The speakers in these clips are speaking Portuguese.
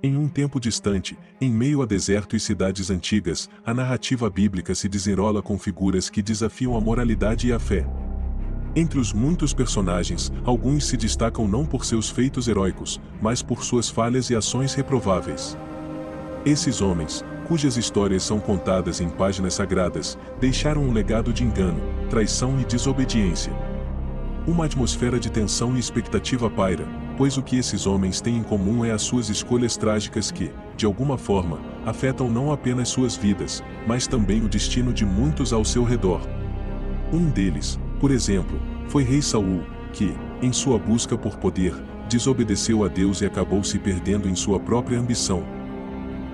Em um tempo distante, em meio a deserto e cidades antigas, a narrativa bíblica se desenrola com figuras que desafiam a moralidade e a fé. Entre os muitos personagens, alguns se destacam não por seus feitos heróicos, mas por suas falhas e ações reprováveis. Esses homens, cujas histórias são contadas em páginas sagradas, deixaram um legado de engano, traição e desobediência. Uma atmosfera de tensão e expectativa paira, pois o que esses homens têm em comum é as suas escolhas trágicas que, de alguma forma, afetam não apenas suas vidas, mas também o destino de muitos ao seu redor. Um deles, por exemplo, foi rei Saul, que, em sua busca por poder, desobedeceu a Deus e acabou se perdendo em sua própria ambição.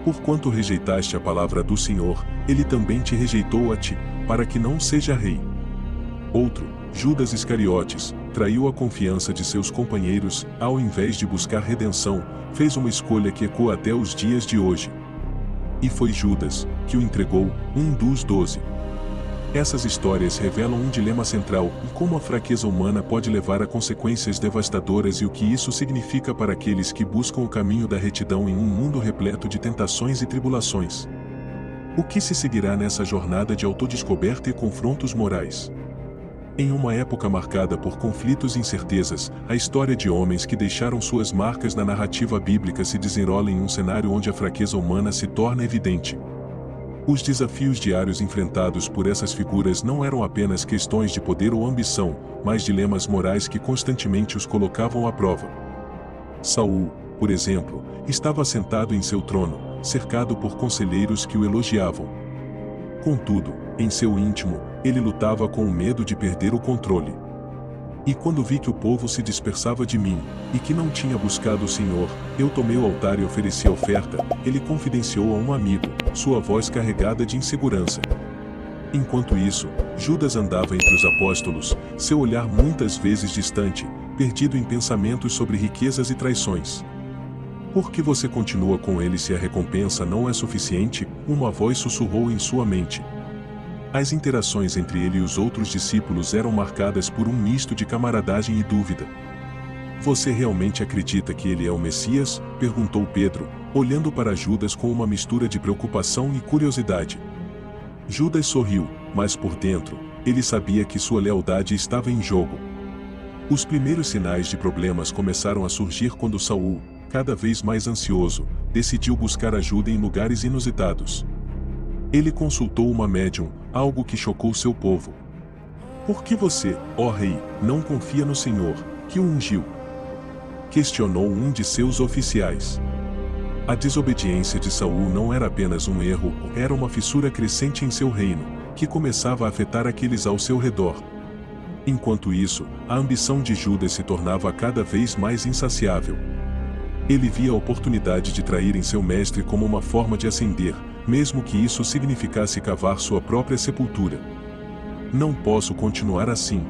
Porquanto rejeitaste a palavra do Senhor, ele também te rejeitou a ti, para que não seja rei. Outro, Judas Iscariotes, traiu a confiança de seus companheiros, ao invés de buscar redenção, fez uma escolha que ecoa até os dias de hoje. E foi Judas, que o entregou, um dos 12. Essas histórias revelam um dilema central, e como a fraqueza humana pode levar a consequências devastadoras e o que isso significa para aqueles que buscam o caminho da retidão em um mundo repleto de tentações e tribulações. O que se seguirá nessa jornada de autodescoberta e confrontos morais? Em uma época marcada por conflitos e incertezas, a história de homens que deixaram suas marcas na narrativa bíblica se desenrola em um cenário onde a fraqueza humana se torna evidente. Os desafios diários enfrentados por essas figuras não eram apenas questões de poder ou ambição, mas dilemas morais que constantemente os colocavam à prova. Saul, por exemplo, estava sentado em seu trono, cercado por conselheiros que o elogiavam. Contudo, em seu íntimo, ele lutava com o medo de perder o controle. E quando vi que o povo se dispersava de mim, e que não tinha buscado o Senhor, eu tomei o altar e ofereci a oferta, ele confidenciou a um amigo, sua voz carregada de insegurança. Enquanto isso, Judas andava entre os apóstolos, seu olhar muitas vezes distante, perdido em pensamentos sobre riquezas e traições. Por que você continua com ele se a recompensa não é suficiente? Uma voz sussurrou em sua mente. As interações entre ele e os outros discípulos eram marcadas por um misto de camaradagem e dúvida. Você realmente acredita que ele é o Messias? Perguntou Pedro, olhando para Judas com uma mistura de preocupação e curiosidade. Judas sorriu, mas por dentro, ele sabia que sua lealdade estava em jogo. Os primeiros sinais de problemas começaram a surgir quando Saul, cada vez mais ansioso, decidiu buscar ajuda em lugares inusitados. Ele consultou uma médium, algo que chocou seu povo. Por que você, ó rei, não confia no Senhor, que o ungiu? Questionou um de seus oficiais. A desobediência de Saul não era apenas um erro, era uma fissura crescente em seu reino, que começava a afetar aqueles ao seu redor. Enquanto isso, a ambição de Judas se tornava cada vez mais insaciável. Ele via a oportunidade de traírem seu mestre como uma forma de ascender, mesmo que isso significasse cavar sua própria sepultura. Não posso continuar assim.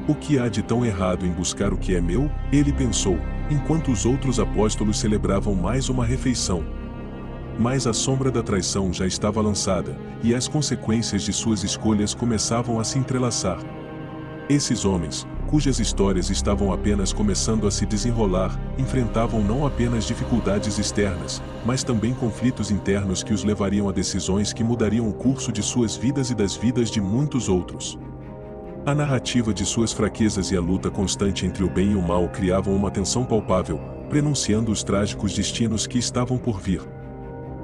O que há de tão errado em buscar o que é meu? Ele pensou, enquanto os outros apóstolos celebravam mais uma refeição. Mas a sombra da traição já estava lançada, e as consequências de suas escolhas começavam a se entrelaçar. Esses homens, cujas histórias estavam apenas começando a se desenrolar, enfrentavam não apenas dificuldades externas, mas também conflitos internos que os levariam a decisões que mudariam o curso de suas vidas e das vidas de muitos outros. A narrativa de suas fraquezas e a luta constante entre o bem e o mal criavam uma tensão palpável, prenunciando os trágicos destinos que estavam por vir.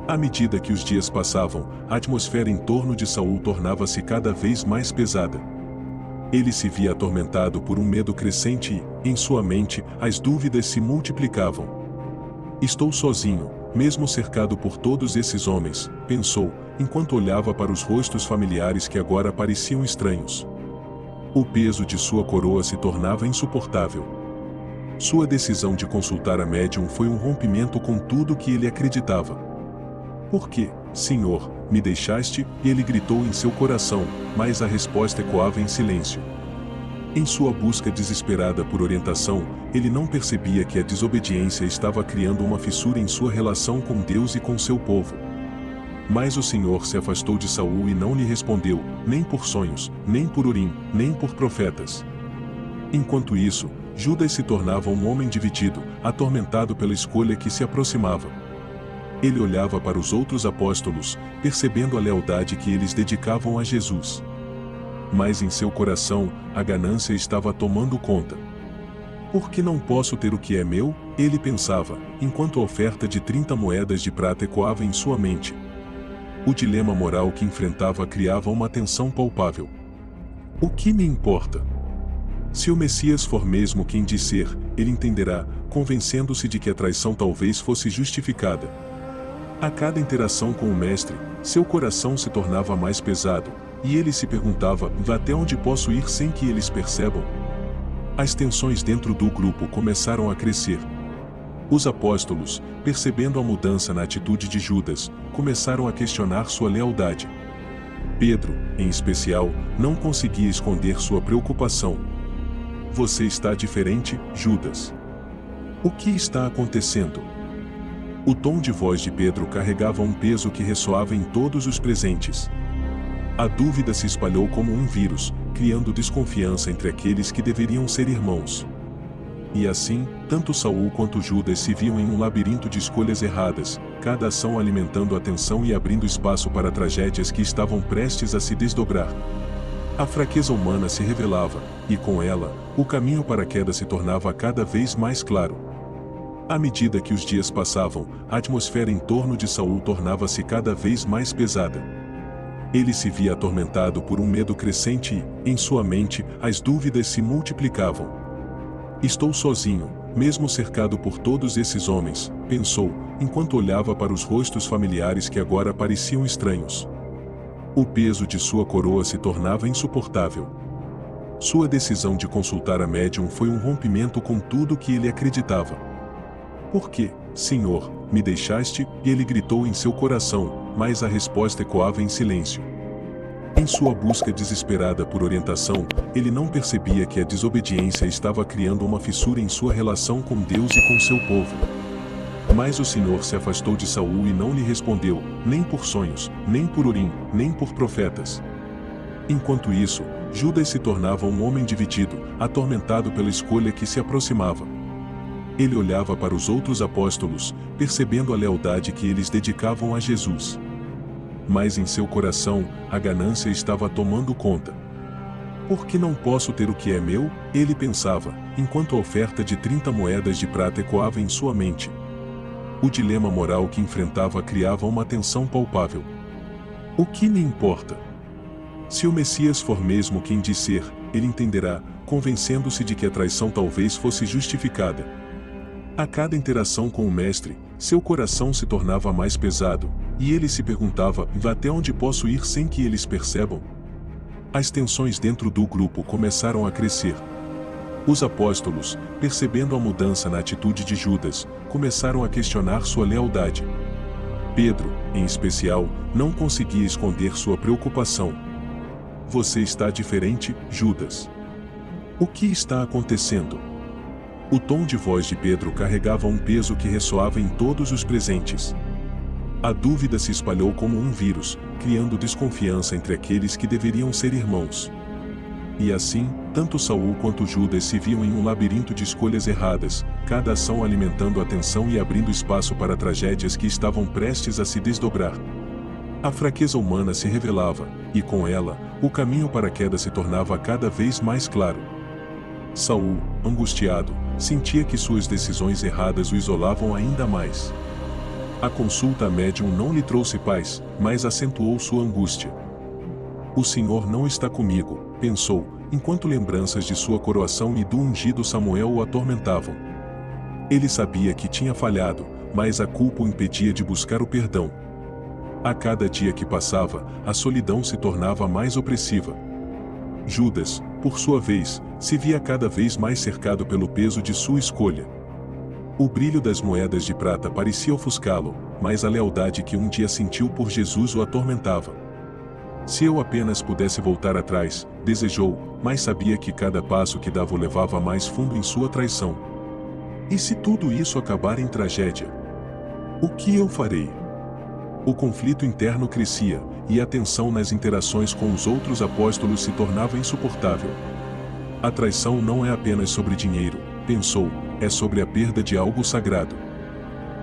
À medida que os dias passavam, a atmosfera em torno de Saul tornava-se cada vez mais pesada. Ele se via atormentado por um medo crescente e, em sua mente, as dúvidas se multiplicavam. Estou sozinho, mesmo cercado por todos esses homens, pensou, enquanto olhava para os rostos familiares que agora pareciam estranhos. O peso de sua coroa se tornava insuportável. Sua decisão de consultar a médium foi um rompimento com tudo que ele acreditava. Por que, Senhor, me deixaste? Ele gritou em seu coração, mas a resposta ecoava em silêncio. Em sua busca desesperada por orientação, ele não percebia que a desobediência estava criando uma fissura em sua relação com Deus e com seu povo. Mas o Senhor se afastou de Saul e não lhe respondeu, nem por sonhos, nem por Urim, nem por profetas. Enquanto isso, Judas se tornava um homem dividido, atormentado pela escolha que se aproximava. Ele olhava para os outros apóstolos, percebendo a lealdade que eles dedicavam a Jesus. Mas em seu coração, a ganância estava tomando conta. Por que não posso ter o que é meu? Ele pensava, enquanto a oferta de 30 moedas de prata ecoava em sua mente. O dilema moral que enfrentava criava uma tensão palpável. O que me importa? Se o Messias for mesmo quem diz ser, ele entenderá, convencendo-se de que a traição talvez fosse justificada. A cada interação com o Mestre, seu coração se tornava mais pesado, e ele se perguntava, até onde posso ir sem que eles percebam? As tensões dentro do grupo começaram a crescer. Os apóstolos, percebendo a mudança na atitude de Judas, começaram a questionar sua lealdade. Pedro, em especial, não conseguia esconder sua preocupação. Você está diferente, Judas. O que está acontecendo? O tom de voz de Pedro carregava um peso que ressoava em todos os presentes. A dúvida se espalhou como um vírus, criando desconfiança entre aqueles que deveriam ser irmãos. E assim, tanto Saul quanto Judas se viam em um labirinto de escolhas erradas, cada ação alimentando a tensão e abrindo espaço para tragédias que estavam prestes a se desdobrar. A fraqueza humana se revelava, e com ela, o caminho para a queda se tornava cada vez mais claro. À medida que os dias passavam, a atmosfera em torno de Saul tornava-se cada vez mais pesada. Ele se via atormentado por um medo crescente e, em sua mente, as dúvidas se multiplicavam. Estou sozinho, mesmo cercado por todos esses homens, pensou, enquanto olhava para os rostos familiares que agora pareciam estranhos. O peso de sua coroa se tornava insuportável. Sua decisão de consultar a médium foi um rompimento com tudo que ele acreditava. Por que, Senhor, me deixaste? Ele gritou em seu coração, mas a resposta ecoava em silêncio. Em sua busca desesperada por orientação, ele não percebia que a desobediência estava criando uma fissura em sua relação com Deus e com seu povo. Mas o Senhor se afastou de Saul e não lhe respondeu, nem por sonhos, nem por Urim, nem por profetas. Enquanto isso, Judas se tornava um homem dividido, atormentado pela escolha que se aproximava. Ele olhava para os outros apóstolos, percebendo a lealdade que eles dedicavam a Jesus. Mas em seu coração, a ganância estava tomando conta. Por que não posso ter o que é meu? Ele pensava, enquanto a oferta de 30 moedas de prata ecoava em sua mente. O dilema moral que enfrentava criava uma tensão palpável. O que me importa? Se o Messias for mesmo quem diz ser, ele entenderá, convencendo-se de que a traição talvez fosse justificada. A cada interação com o Mestre, seu coração se tornava mais pesado, e ele se perguntava, até onde posso ir sem que eles percebam? As tensões dentro do grupo começaram a crescer. Os apóstolos, percebendo a mudança na atitude de Judas, começaram a questionar sua lealdade. Pedro, em especial, não conseguia esconder sua preocupação. Você está diferente, Judas. O que está acontecendo? O tom de voz de Pedro carregava um peso que ressoava em todos os presentes. A dúvida se espalhou como um vírus, criando desconfiança entre aqueles que deveriam ser irmãos. E assim, tanto Saul quanto Judas se viam em um labirinto de escolhas erradas, cada ação alimentando a tensão e abrindo espaço para tragédias que estavam prestes a se desdobrar. A fraqueza humana se revelava, e com ela, o caminho para a queda se tornava cada vez mais claro. Saul, angustiado, sentia que suas decisões erradas o isolavam ainda mais. A consulta à médium não lhe trouxe paz, mas acentuou sua angústia. O Senhor não está comigo, pensou, enquanto lembranças de sua coroação e do ungido Samuel o atormentavam. Ele sabia que tinha falhado, mas a culpa o impedia de buscar o perdão. A cada dia que passava, a solidão se tornava mais opressiva. Judas, por sua vez, se via cada vez mais cercado pelo peso de sua escolha. O brilho das moedas de prata parecia ofuscá-lo, mas a lealdade que um dia sentiu por Jesus o atormentava. Se eu apenas pudesse voltar atrás, desejou, mas sabia que cada passo que dava o levava mais fundo em sua traição. E se tudo isso acabar em tragédia? O que eu farei? O conflito interno crescia, e a tensão nas interações com os outros apóstolos se tornava insuportável. A traição não é apenas sobre dinheiro, pensou, é sobre a perda de algo sagrado.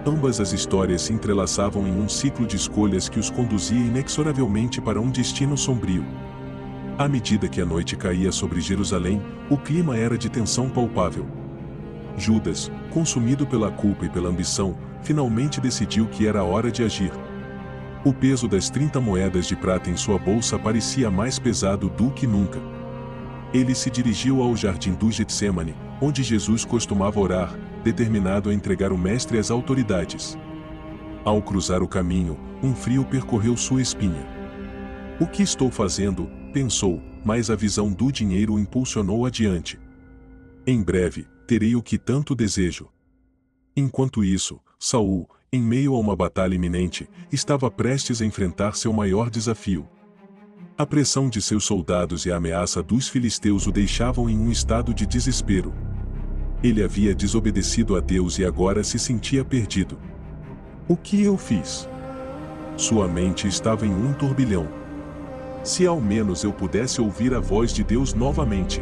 Ambas as histórias se entrelaçavam em um ciclo de escolhas que os conduzia inexoravelmente para um destino sombrio. À medida que a noite caía sobre Jerusalém, o clima era de tensão palpável. Judas, consumido pela culpa e pela ambição, finalmente decidiu que era hora de agir. O peso das 30 moedas de prata em sua bolsa parecia mais pesado do que nunca. Ele se dirigiu ao jardim do Getsemane, onde Jesus costumava orar, determinado a entregar o mestre às autoridades. Ao cruzar o caminho, um frio percorreu sua espinha. O que estou fazendo? Pensou, mas a visão do dinheiro o impulsionou adiante. Em breve, terei o que tanto desejo. Enquanto isso, Saul, em meio a uma batalha iminente, estava prestes a enfrentar seu maior desafio. A pressão de seus soldados e a ameaça dos filisteus o deixavam em um estado de desespero. Ele havia desobedecido a Deus e agora se sentia perdido. O que eu fiz? Sua mente estava em um turbilhão. Se ao menos eu pudesse ouvir a voz de Deus novamente.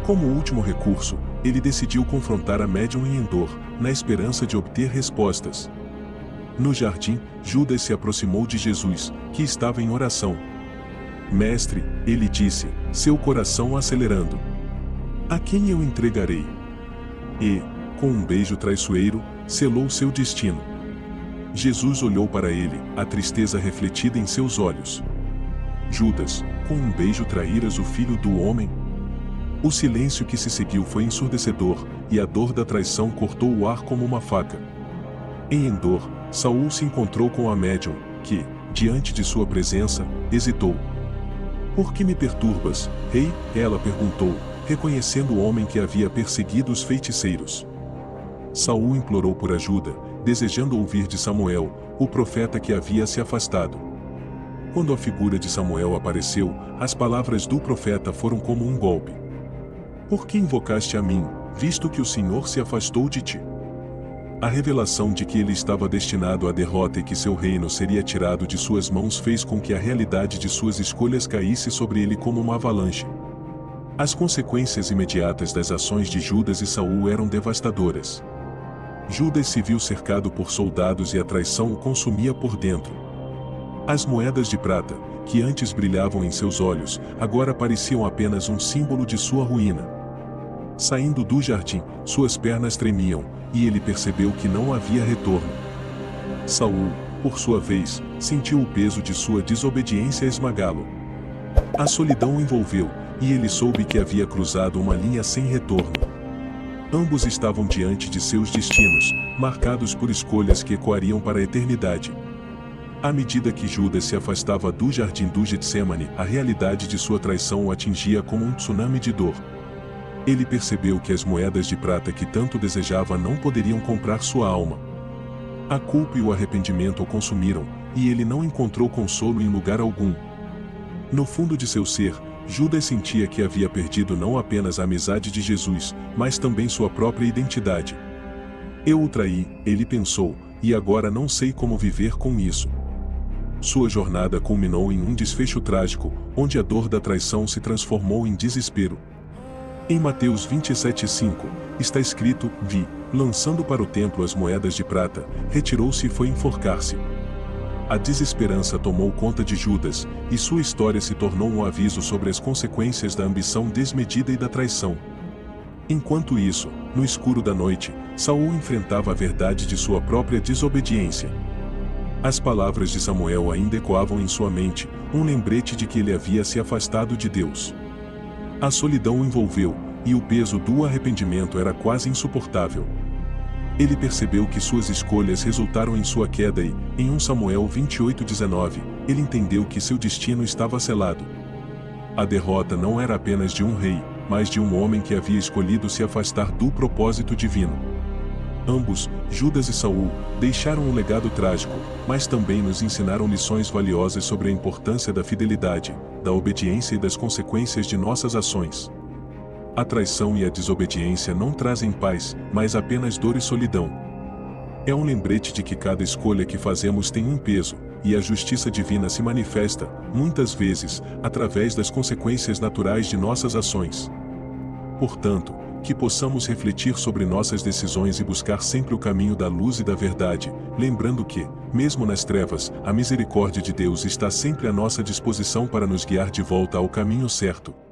Como último recurso, ele decidiu confrontar a médium em Endor, na esperança de obter respostas. No jardim, Judas se aproximou de Jesus, que estava em oração. Mestre, ele disse, seu coração acelerando. A quem eu entregarei? E, com um beijo traiçoeiro, selou seu destino. Jesus olhou para ele, a tristeza refletida em seus olhos. Judas, com um beijo traíras o filho do homem? O silêncio que se seguiu foi ensurdecedor, e a dor da traição cortou o ar como uma faca. Em Endor, Saul se encontrou com a médium, que, diante de sua presença, hesitou. Por que me perturbas, rei? Ela perguntou, reconhecendo o homem que havia perseguido os feiticeiros. Saul implorou por ajuda, desejando ouvir de Samuel, o profeta que havia se afastado. Quando a figura de Samuel apareceu, as palavras do profeta foram como um golpe. Por que invocaste a mim, visto que o Senhor se afastou de ti? A revelação de que ele estava destinado à derrota e que seu reino seria tirado de suas mãos fez com que a realidade de suas escolhas caísse sobre ele como uma avalanche. As consequências imediatas das ações de Judas e Saul eram devastadoras. Judas se viu cercado por soldados e a traição o consumia por dentro. As moedas de prata, que antes brilhavam em seus olhos, agora pareciam apenas um símbolo de sua ruína. Saindo do jardim, suas pernas tremiam, e ele percebeu que não havia retorno. Saul, por sua vez, sentiu o peso de sua desobediência esmagá-lo. A solidão o envolveu, e ele soube que havia cruzado uma linha sem retorno. Ambos estavam diante de seus destinos, marcados por escolhas que ecoariam para a eternidade. À medida que Judas se afastava do jardim do Getsemane, a realidade de sua traição o atingia como um tsunami de dor. Ele percebeu que as moedas de prata que tanto desejava não poderiam comprar sua alma. A culpa e o arrependimento o consumiram, e ele não encontrou consolo em lugar algum. No fundo de seu ser, Judas sentia que havia perdido não apenas a amizade de Jesus, mas também sua própria identidade. Eu o traí, ele pensou, e agora não sei como viver com isso. Sua jornada culminou em um desfecho trágico, onde a dor da traição se transformou em desespero. Em Mateus 27:5, está escrito, vi, lançando para o templo as moedas de prata, retirou-se e foi enforcar-se. A desesperança tomou conta de Judas, e sua história se tornou um aviso sobre as consequências da ambição desmedida e da traição. Enquanto isso, no escuro da noite, Saul enfrentava a verdade de sua própria desobediência. As palavras de Samuel ainda ecoavam em sua mente, um lembrete de que ele havia se afastado de Deus. A solidão o envolveu, e o peso do arrependimento era quase insuportável. Ele percebeu que suas escolhas resultaram em sua queda e, em 1 Samuel 28:19, ele entendeu que seu destino estava selado. A derrota não era apenas de um rei, mas de um homem que havia escolhido se afastar do propósito divino. Ambos, Judas e Saul, deixaram um legado trágico, mas também nos ensinaram lições valiosas sobre a importância da fidelidade, da obediência e das consequências de nossas ações. A traição e a desobediência não trazem paz, mas apenas dor e solidão. É um lembrete de que cada escolha que fazemos tem um peso, e a justiça divina se manifesta, muitas vezes, através das consequências naturais de nossas ações. Portanto, Que possamos refletir sobre nossas decisões e buscar sempre o caminho da luz e da verdade, lembrando que, mesmo nas trevas, a misericórdia de Deus está sempre à nossa disposição para nos guiar de volta ao caminho certo.